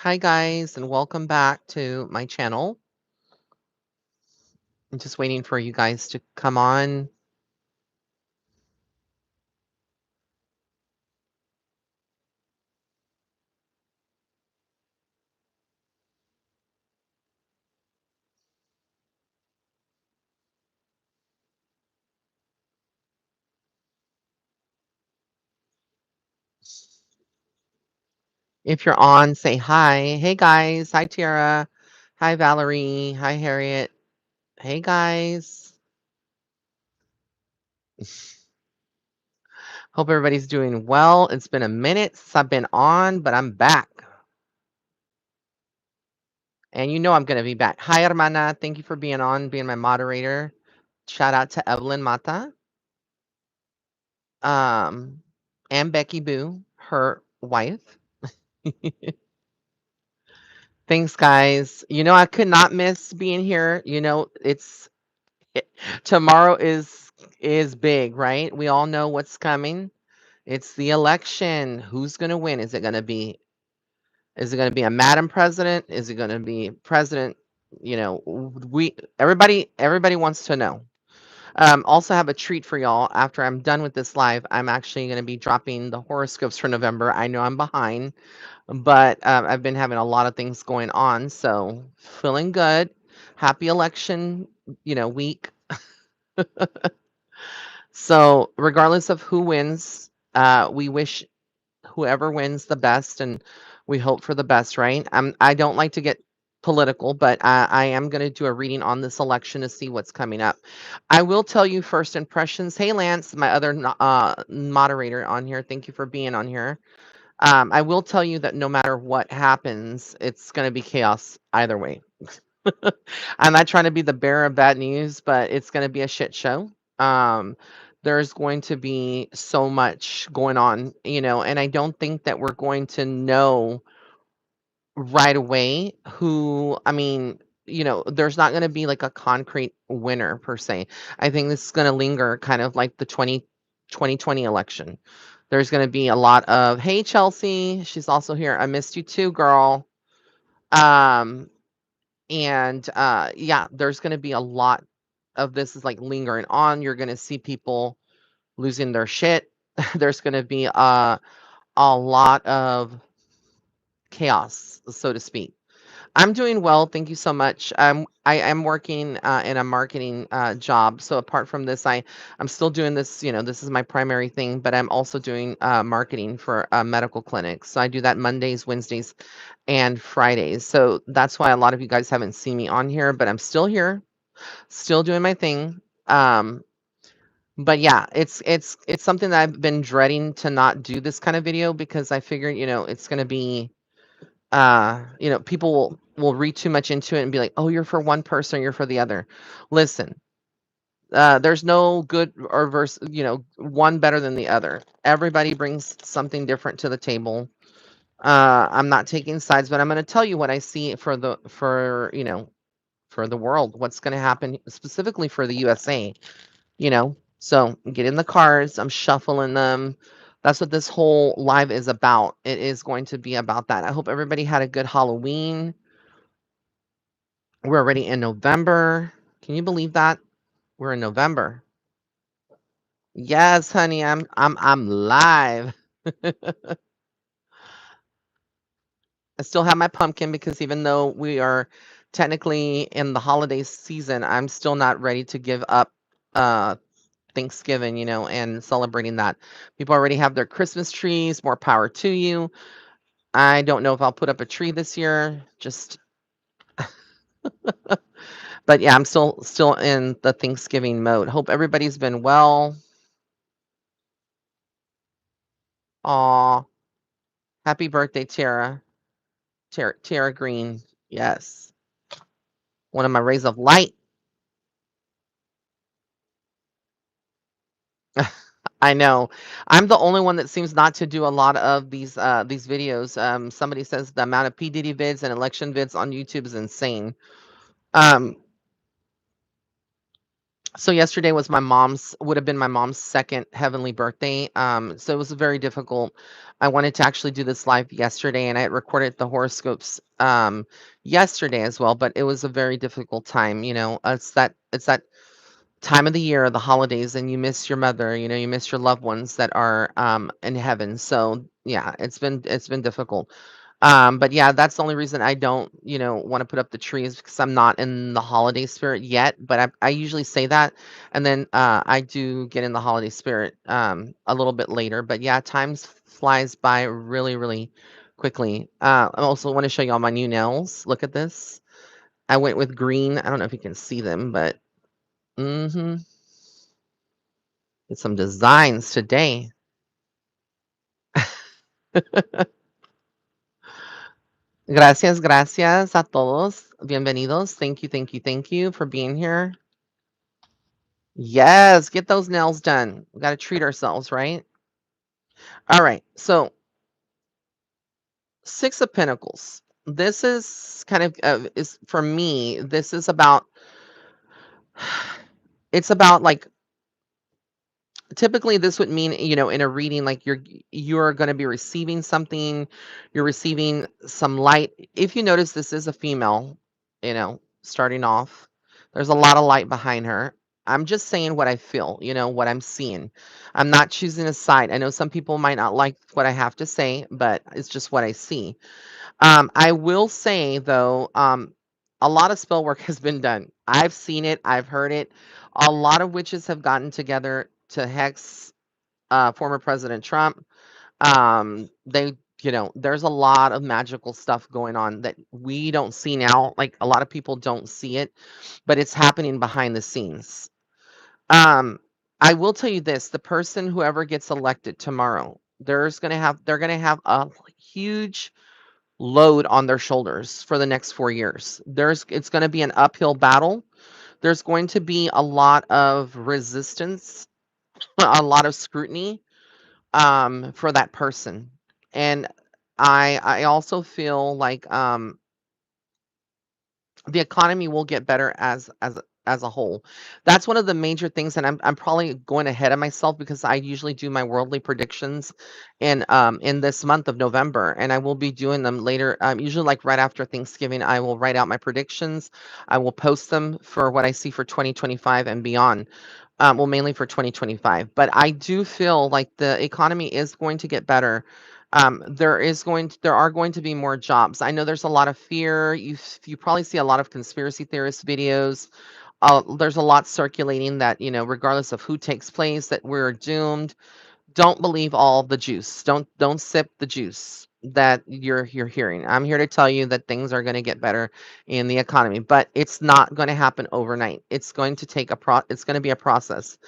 Hi guys, and welcome back to my channel. I'm just waiting for you guys to come on. If you're on, say hi. Hey guys. Hi Tiara. Hi Valerie. Hi Harriet. Hey guys. Hope everybody's doing well. It's been a minute since I've been on, but I'm back. And you know I'm going to be back. Hi Hermana. Thank you for being on, being my moderator. Shout out to Evelyn Mata. Um, and Becky Boo, her wife. Thanks, guys. I could not miss being here. It's tomorrow is big, right? We all know what's coming. It's the election. Who's going to win? Is it going to be a madam president? Is it going to be president? We everybody wants to know. Also have a treat for y'all. After I'm done with this live, I'm actually going to be dropping the horoscopes for November. I know I'm behind, but I've been having a lot of things going on, so feeling good. Happy election, week. So regardless of who wins, we wish whoever wins the best, and we hope for the best, right? I don't like to get political, but I am going to do a reading on this election to see what's coming up. I will tell you first impressions. Hey, Lance, my other moderator on here. Thank you for being on here. I will tell you that no matter what happens, it's going to be chaos either way. I'm not trying to be the bearer of bad news, but it's going to be a shit show. Um, there's going to be so much going on, and I don't think that we're going to know right away I mean, there's not going to be like a concrete winner per se. I think this is going to linger kind of like the 2020 election. There's going to be a lot of, hey, Chelsea, she's also here. I missed you too, girl. Um, and yeah, there's going to be a lot of this is like lingering on. You're going to see people losing their shit. There's going to be a lot of chaos, so to speak. I'm doing well, thank you so much. I am working in a marketing job. So apart from this, I'm still doing this. This is my primary thing, but I'm also doing marketing for medical clinics. So I do that Mondays, Wednesdays, and Fridays. So that's why a lot of you guys haven't seen me on here, but I'm still here, still doing my thing. Um, but yeah, it's something that I've been dreading to not do this kind of video because I figured, it's gonna be people will read too much into it and be like, oh, you're for one person, you're for the other. Listen, there's no good or verse, one better than the other. Everybody brings something different to the table. I'm not taking sides, but I'm going to tell you what I see for the world, what's going to happen specifically for the USA. So get in the cards, I'm shuffling them. That's what this whole live is about. It is going to be about that. I hope everybody had a good Halloween. We're already in November. Can you believe that? We're in November. Yes, honey, I'm live. I still have my pumpkin because even though we are technically in the holiday season, I'm still not ready to give up uh Thanksgiving, and celebrating that. People already have their Christmas trees, more power to you. I don't know if I'll put up a tree this year. But yeah, I'm still in the Thanksgiving mode. Hope everybody's been well. Aw, happy birthday, Tara. Tara Green. Yes. One of my rays of light. I know. I'm the only one that seems not to do a lot of these videos. Somebody says the amount of P. Diddy vids and election vids on YouTube is insane. Um, So yesterday was my mom's would have been my mom's second heavenly birthday. So it was very difficult. I wanted to actually do this live yesterday, and I had recorded the horoscopes yesterday as well, but it was a very difficult time. It's that time of the year, the holidays, and you miss your mother. You miss your loved ones that are in heaven. So yeah, it's been difficult. But yeah, that's the only reason I don't, want to put up the trees because I'm not in the holiday spirit yet. But I usually say that, and then I do get in the holiday spirit a little bit later. But yeah, flies by really, really quickly. I also want to show you all my new nails. Look at this. I went with green. I don't know if you can see them, but mm-hmm. Get some designs today. Gracias, gracias a todos. Bienvenidos. Thank you, thank you for being here. Yes, get those nails done. We got to treat ourselves, right? All right. So, Six of Pentacles. This is kind of is for me. This is about. It's about like typically this would mean in a reading like you're going to be receiving something, you're receiving some light. If you notice, this is a female, starting off, there's a lot of light behind her. I'm just saying what I feel, what I'm seeing. I'm not choosing a side. I know some people might not like what I have to say, but it's just what I see. I will say though, a lot of spell work has been done. I've seen it, I've heard it. A lot of witches have gotten together to hex former President Trump. There's a lot of magical stuff going on that we don't see now. Like a lot of people don't see it, but it's happening behind the scenes. Um, I will tell you this: the person whoever gets elected tomorrow, they're gonna have a huge load on their shoulders for the next 4 years. It's going to be an uphill battle. There's going to be a lot of resistance, a lot of scrutiny for that person. And I also feel like the economy will get better as a whole. That's one of the major things, and I'm probably going ahead of myself because I usually do my worldly predictions in this month of November, and I will be doing them later. Usually like right after Thanksgiving, I will write out my predictions. I will post them for what I see for 2025 and beyond. Well, mainly for 2025, but I do feel like the economy is going to get better. There are going to be more jobs. I know there's a lot of fear. You probably see a lot of conspiracy theorist videos. There's a lot circulating that regardless of who takes place, that we're doomed. Don't believe all the juice. Don't sip the juice that you're hearing. I'm here to tell you that things are going to get better in the economy, but it's not going to happen overnight. It's going to take it's going to be a process.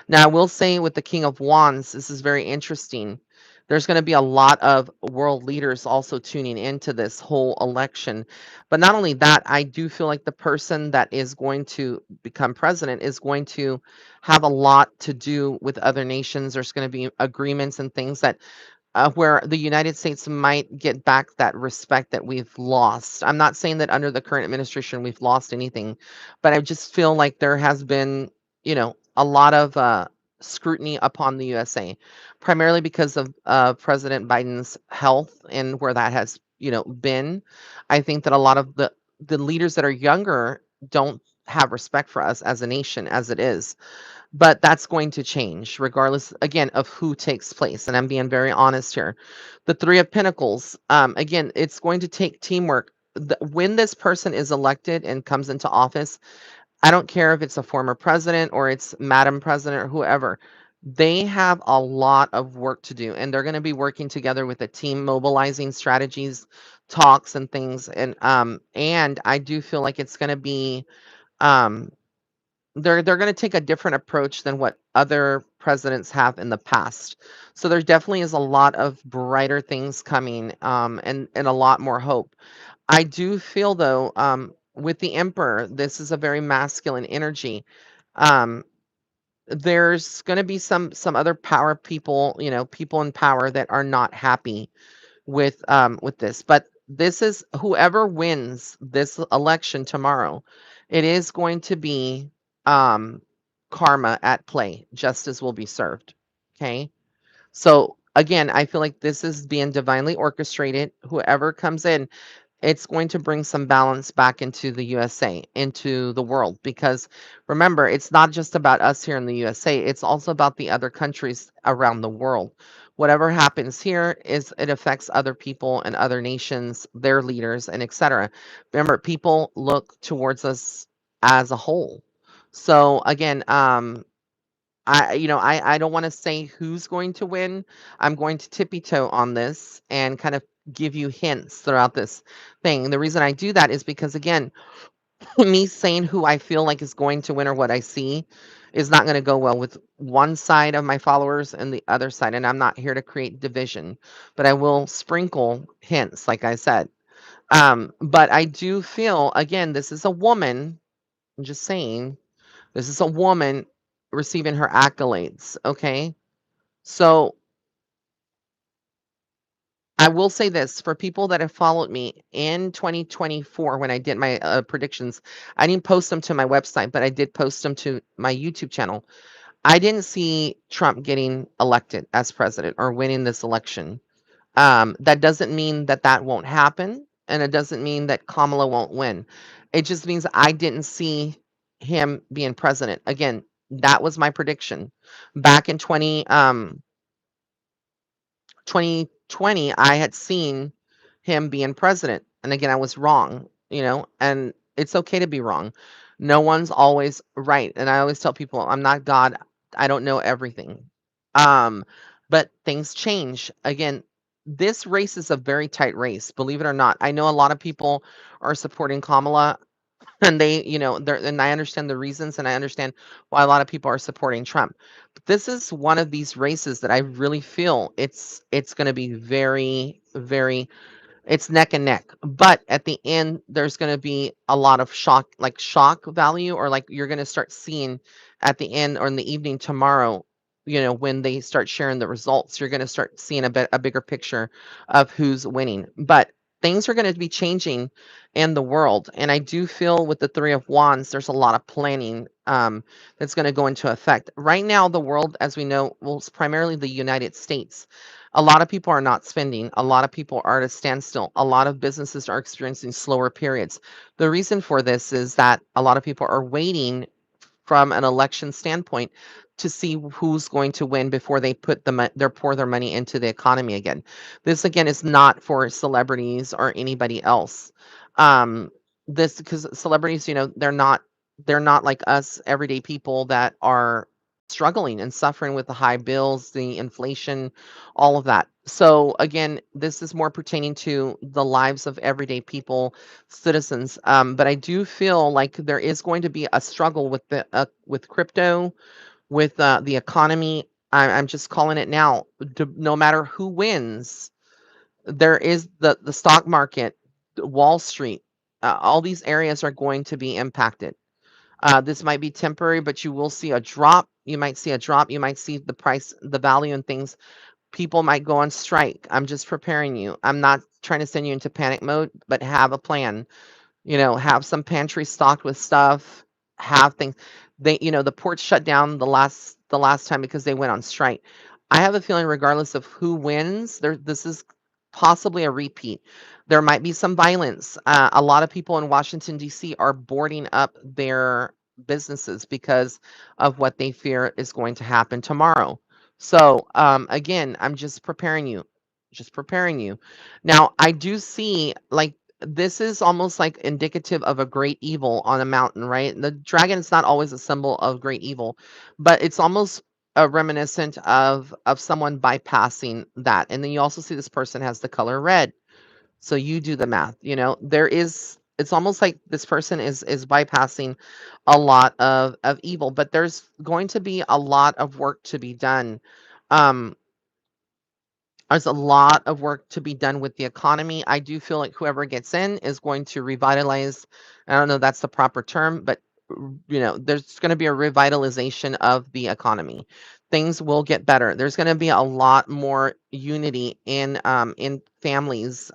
Now, I will say with the King of Wands, this is very interesting. There's going to be a lot of world leaders also tuning into this whole election. But not only that, I do feel like the person that is going to become president is going to have a lot to do with other nations. There's going to be agreements and things that where the United States might get back that respect that we've lost. I'm not saying that under the current administration we've lost anything, but I just feel like there has been, a lot of scrutiny upon the USA, primarily because of President Biden's health and where that has, been. I think that a lot of the leaders that are younger don't have respect for us as a nation as it is, but that's going to change regardless again of who takes place, and I'm being very honest here. The Three of Pentacles, again, it's going to take teamwork. When this person is elected and comes into office, I don't care if it's a former president or it's Madam President or whoever, they have a lot of work to do, and they're going to be working together with a team, mobilizing strategies, talks and things. And I do feel like it's going to be um they're gonna take a different approach than what other presidents have in the past. So there definitely is a lot of brighter things coming, and a lot more hope. I do feel though, with the Emperor, this is a very masculine energy. Um, there's gonna be some other power people, people in power that are not happy with this. But this is whoever wins this election tomorrow, it is going to be um karma at play. Justice will be served. Okay. So again, I feel like this is being divinely orchestrated. Whoever comes in, it's going to bring some balance back into the USA, into the world, because remember, it's not just about us here in the USA, it's also about the other countries around the world. Whatever happens here is it affects other people and other nations, their leaders, and etc. Remember, people look towards us as a whole. So again, I don't want to say who's going to win. I'm going to tippy toe on this and kind of give you hints throughout this thing. And the reason I do that is because, again, me saying who I feel like is going to win or what I see is not going to go well with one side of my followers and the other side. And I'm not here to create division, but I will sprinkle hints, like I said. But I do feel, again, this is a woman. I'm just saying, this is a woman receiving her accolades. Okay. So I will say this for people that have followed me in 2024 when I did my predictions, I didn't post them to my website, but I did post them to my YouTube channel. I didn't see Trump getting elected as president or winning this election. That doesn't mean that that won't happen, and it doesn't mean that Kamala won't win. It just means I didn't see him being president. Again, that was my prediction back in 2020. I had seen him being president. And again, I was wrong, and it's okay to be wrong. No one's always right. And I always tell people, I'm not God. I don't know everything. Um, but things change. Again, this race is a very tight race, believe it or not. I know a lot of people are supporting Kamala and and I understand the reasons and I understand why a lot of people are supporting Trump. But this is one of these races that I really feel it's going to be very, very, it's neck and neck. But at the end, there's going to be a lot of shock, like shock value, or like you're going to start seeing at the end or in the evening tomorrow, when they start sharing the results, you're going to start seeing a bigger picture of who's winning. But things are going to be changing in the world. And I do feel with the Three of Wands, there's a lot of planning that's going to go into effect. Right now, the world, as we know, well, it's primarily the United States. A lot of people are not spending. A lot of people are at a standstill. A lot of businesses are experiencing slower periods. The reason for this is that a lot of people are waiting from an election standpoint to see who's going to win before they put pour their money into the economy again. This again is not for celebrities or anybody else. Um, this because celebrities, they're not like us everyday people that are struggling and suffering with the high bills, the inflation, all of that. So again, this is more pertaining to the lives of everyday people, citizens. But I do feel like there is going to be a struggle with the with crypto, with the economy. I'm just calling it now. No matter who wins, there is the stock market, Wall Street. All these areas are going to be impacted. This might be temporary, but you will see a drop. You might see a drop. You might see the price, the value, and things. People might go on strike. I'm just preparing you. I'm not trying to send you into panic mode, but have a plan. Have some pantry stocked with stuff, have things. The ports shut down the last time because they went on strike. I have a feeling regardless of who wins, this is possibly a repeat. There might be some violence. A lot of people in Washington D.C. are boarding up their businesses because of what they fear is going to happen tomorrow. So again, I'm just preparing you. Now, I do see like this is almost like indicative of a great evil on a mountain, right? The dragon is not always a symbol of great evil, but it's almost a reminiscent of someone bypassing that. And then you also see this person has the color red. So you do the math. It's almost like this person is bypassing a lot of evil, but there's going to be a lot of work to be done. Um, there's a lot of work to be done with the economy. I do feel like whoever gets in is going to revitalize. I don't know if that's the proper term, but there's going to be a revitalization of the economy. things will get better. There's going to be a lot more unity in families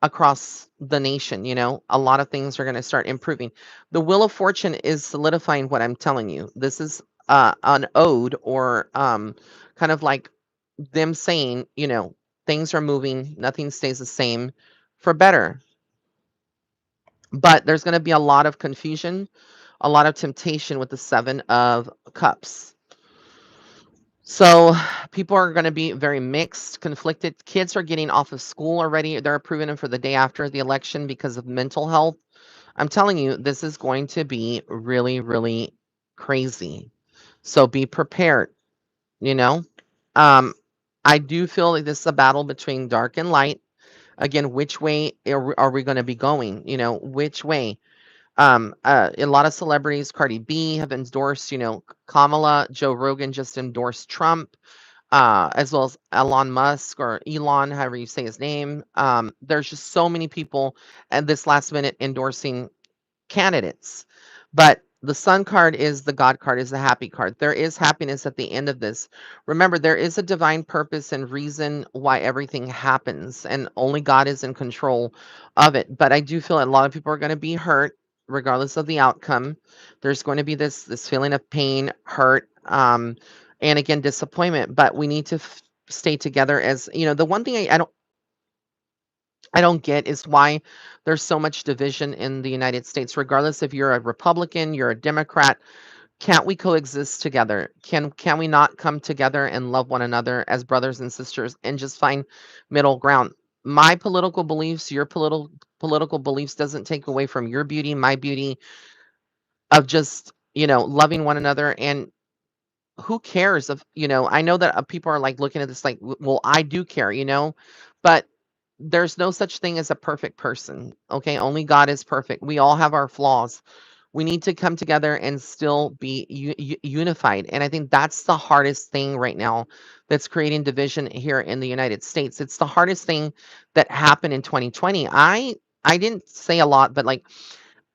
across the nation. A lot of things are going to start improving. The Wheel of Fortune is solidifying what I'm telling you. This is an ode, or kind of like them saying, things are moving, nothing stays the same for better. But there's going to be a lot of confusion, a lot of temptation with the 7 of Cups. So people are going to be very mixed, conflicted. Kids are getting off of school already. They're approving them for the day after the election because of mental health. I'm telling you, this is going to be really, really crazy. So be prepared, you know? Um, I do feel like this is a battle between dark and light. Again, which way are we going to be going? Which way? A lot of celebrities, Cardi B, have endorsed, Kamala. Joe Rogan just endorsed Trump, as well as Elon Musk, or Elon, however you say his name. There's just so many people at this last minute endorsing candidates. But the Sun card is the God card, is the happy card. There is happiness at the end of this. Remember, there is a divine purpose and reason why everything happens, and only God is in control of it. But I do feel a lot of people are going to be hurt regardless of the outcome. There's going to be this feeling of pain, hurt, and again disappointment. But we need to stay together. As the one thing I don't get is why there's so much division in the United States, regardless if you're a Republican, you're a Democrat. Can't we coexist together? Can we not come together and love one another as brothers and sisters and just find middle ground? My political beliefs, your political beliefs doesn't take away from your beauty, my beauty, of just, loving one another. And who cares if, I know that people are like looking at this like, well, I do care, but there's no such thing as a perfect person. Okay. Only God is perfect. We all have our flaws. We need to come together and still be unified. And I think that's the hardest thing right now that's creating division here in the United States. It's the hardest thing that happened in 2020. I didn't say a lot, but like,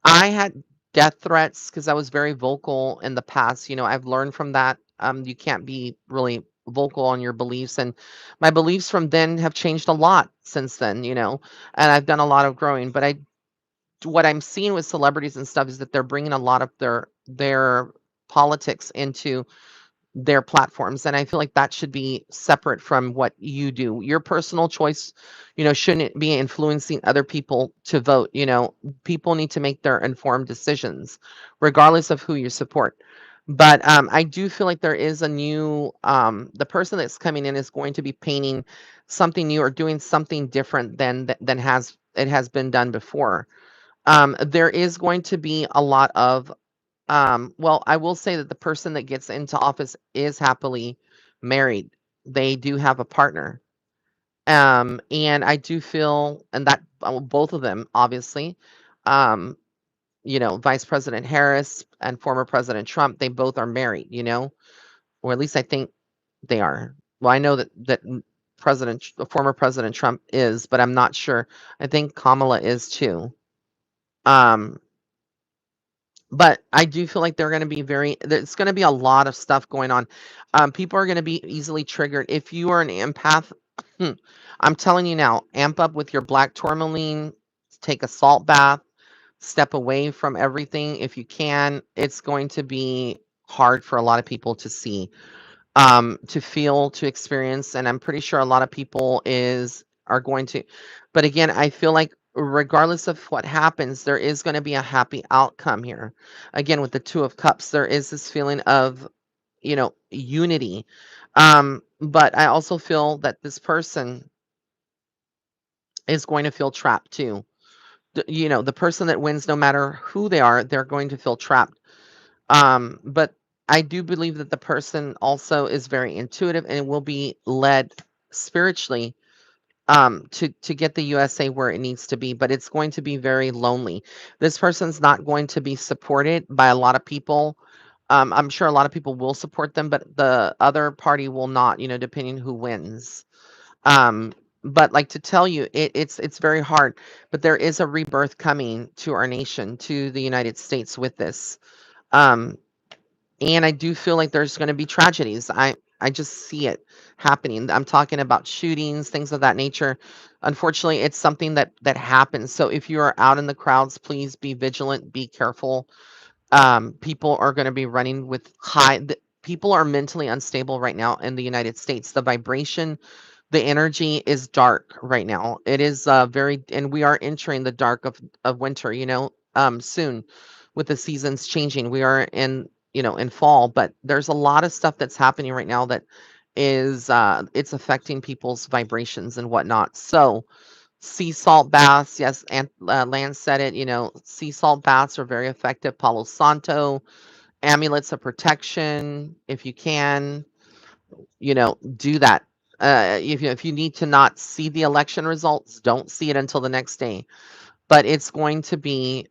I had death threats because I was very vocal in the past. I've learned from that. You can't be really vocal on your beliefs, and my beliefs from then have changed a lot since then. And I've done a lot of growing. But what I'm seeing with celebrities and stuff is that they're bringing a lot of their politics into their platforms, and I feel like that should be separate from what you do. Your personal choice, shouldn't be influencing other people to vote. People need to make their informed decisions regardless of who you support. But I do feel like there is a new the person that's coming in is going to be painting something new or doing something different than has been done before. There is going to be a lot of well, I will say that the person that gets into office is happily married. They do have a partner. And I do feel, and that both of them, obviously, um, Vice President Harris and former President Trump, they both are married, or at least I think they are. Well, I know that former President Trump is, but I'm not sure. I think Kamala is too. Um, But I do feel like they're gonna be there's gonna be a lot of stuff going on. People are gonna be easily triggered. If you are an empath, I'm telling you now, amp up with your black tourmaline, take a salt bath, step away from everything if you can. It's going to be hard for a lot of people to see, to feel, to experience, and I'm pretty sure a lot of people are going to. But again, I feel like regardless of what happens, there is going to be a happy outcome here. Again, with the 2 of Cups, there is this feeling of, unity. But I also feel that this person is going to feel trapped too. The person that wins, no matter who they are, they're going to feel trapped. But I do believe that the person also is very intuitive and will be led spiritually, to get the USA where it needs to be, but it's going to be very lonely. This person's not going to be supported by a lot of people. I'm sure a lot of people will support them, but the other party will not, depending who wins. Um, but like to tell you, it's very hard, but there is a rebirth coming to our nation, to the United States with this. Um, And I do feel like there's gonna be tragedies. I just see it happening. I'm talking about shootings, things of that nature. Unfortunately, it's something that happens. So if you are out in the crowds, please be vigilant, be careful. People are gonna be running with people are mentally unstable right now in the United States. The vibration, the energy is dark right now. It is very, and we are entering the dark of winter, soon with the seasons changing. We are in, in fall, but there's a lot of stuff that's happening right now that is it's affecting people's vibrations and whatnot. So, sea salt baths, yes, and Lance said it, sea salt baths are very effective. Palo Santo, amulets of protection, if you can, do that. If you need to not see the election results, don't see it until the next day. But it's going to be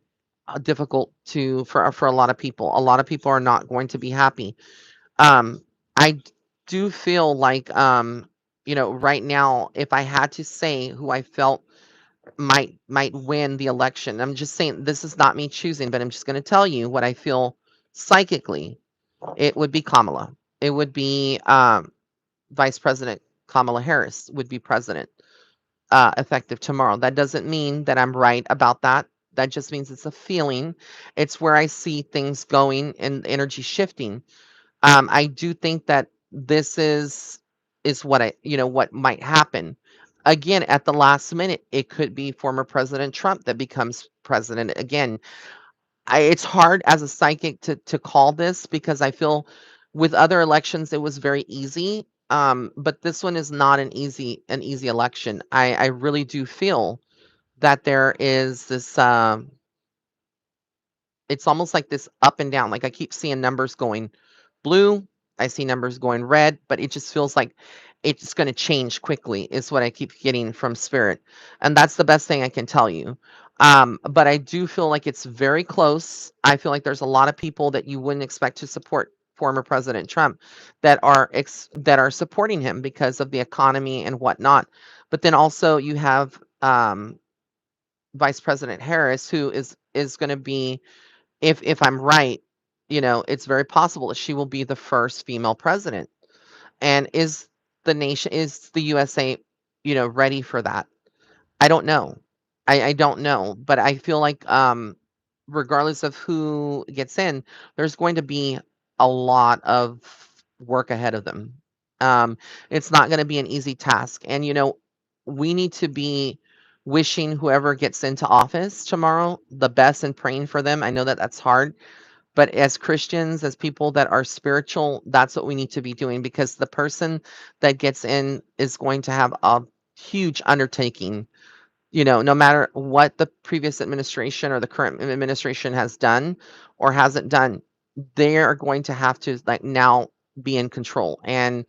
difficult for a lot of people. A lot of people are not going to be happy. I do feel like right now, if I had to say who I felt might win the election, I'm just saying this is not me choosing, but I'm just going to tell you what I feel psychically. It would be Kamala. It would be Vice President Kamala Harris would be president effective tomorrow. That doesn't mean that I'm right about that. That just means it's a feeling. It's where I see things going and energy shifting. I do think that this is what what might happen. Again, at the last minute, it could be former President Trump that becomes president again. It's hard as a psychic to call this because I feel with other elections it was very easy. But this one is not an easy election. I really do feel that there is this it's almost like this up and down. Like I keep seeing numbers going blue, I see numbers going red, but it just feels like it's going to change quickly, is what I keep getting from spirit. And that's the best thing I can tell you. But I do feel like it's very close. I feel like there's a lot of people that you wouldn't expect to support former President Trump that are supporting him because of the economy and whatnot. But then also you have Vice President Harris, who is going to be, if I'm right, it's very possible that she will be the first female president. And is the USA, ready for that? I don't know. I don't know, but I feel like regardless of who gets in, there's going to be a lot of work ahead of them. Um, it's not going to be an easy task, and we need to be wishing whoever gets into office tomorrow the best and praying for them. I know that that's hard, but as Christians, as people that are spiritual, that's what we need to be doing because the person that gets in is going to have a huge undertaking. No matter what the previous administration or the current administration has done or hasn't done, they are going to have to like now be in control. And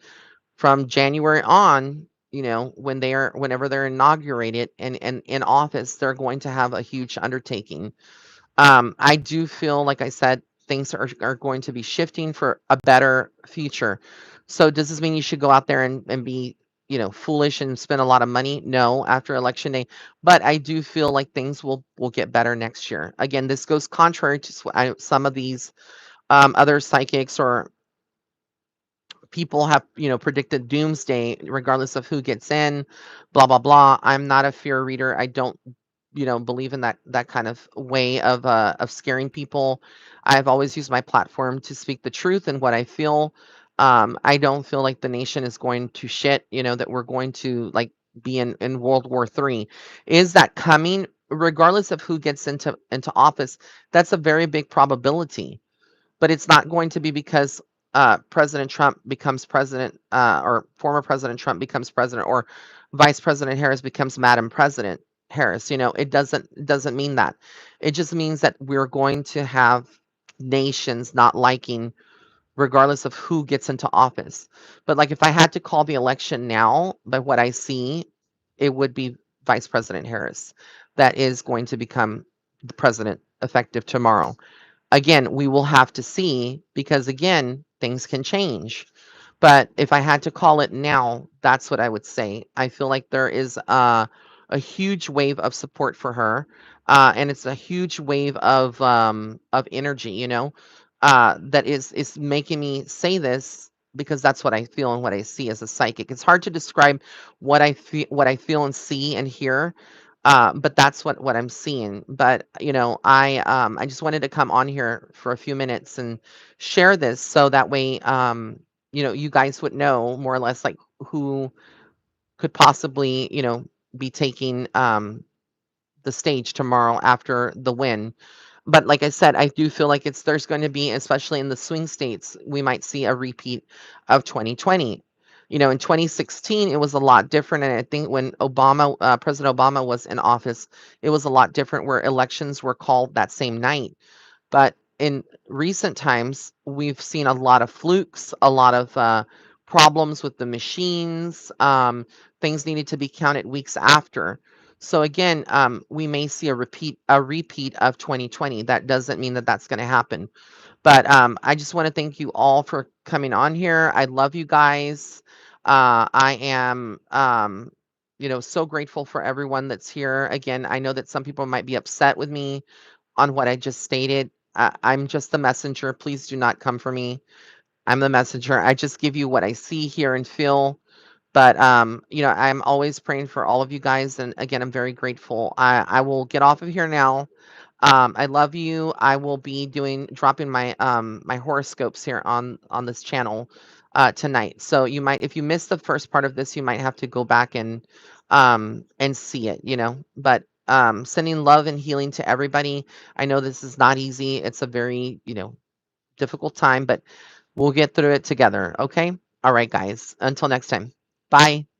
from January on, whenever they're inaugurated and in office, they're going to have a huge undertaking. I do feel, like I said, things are going to be shifting for a better future. So does this mean you should go out there and be, foolish and spend a lot of money? No, after election day. But I do feel like things will get better next year. Again, this goes contrary to some of these other psychics or people have predicted doomsday regardless of who gets in, blah blah blah. I'm not a fear reader. I don't believe in that kind of way of scaring people. I've always used my platform to speak the truth and what I feel. I don't feel like the nation is going to shit, that we're going to like be in World War III. Is that coming? Regardless of who gets into office, that's a very big probability, but it's not going to be because President Trump becomes president, or former President Trump becomes president, or Vice President Harris becomes Madam President Harris. It doesn't mean that. It just means that we're going to have nations not liking, regardless of who gets into office. But like if I had to call the election now, by what I see, it would be Vice President Harris that is going to become the president effective tomorrow. Again, we will have to see because again, things can change. But if I had to call it now, that's what I would say. I feel like there is a huge wave of support for her, and it's a huge wave of energy. that is making me say this because that's what I feel and what I see as a psychic. It's hard to describe what I feel and see and hear, but that's what I'm seeing. But I just wanted to come on here for a few minutes and share this so that way you guys would know more or less like who could possibly be taking the stage tomorrow after the win. But like I said, I do feel like there's going to be, especially in the swing states, we might see a repeat of 2020. In 2016, it was a lot different, and I think when President Obama was in office, it was a lot different, where elections were called that same night. But in recent times, we've seen a lot of flukes, a lot of problems with the machines. Things needed to be counted weeks after. So again, we may see a repeat of 2020. That doesn't mean that that's going to happen. But I just want to thank you all for coming on here. I love you guys. I am, so grateful for everyone that's here. Again, I know that some people might be upset with me on what I just stated. I'm just the messenger. Please do not come for me. I'm the messenger. I just give you what I see, hear, and feel. But I'm always praying for all of you guys, and again, I'm very grateful. I will get off of here now. I love you. I will be dropping my horoscopes here on this channel tonight. So you might, if you missed the first part of this, you might have to go back and see it. But sending love and healing to everybody. I know this is not easy. It's a very difficult time, but we'll get through it together. Okay. All right, guys. Until next time. Bye.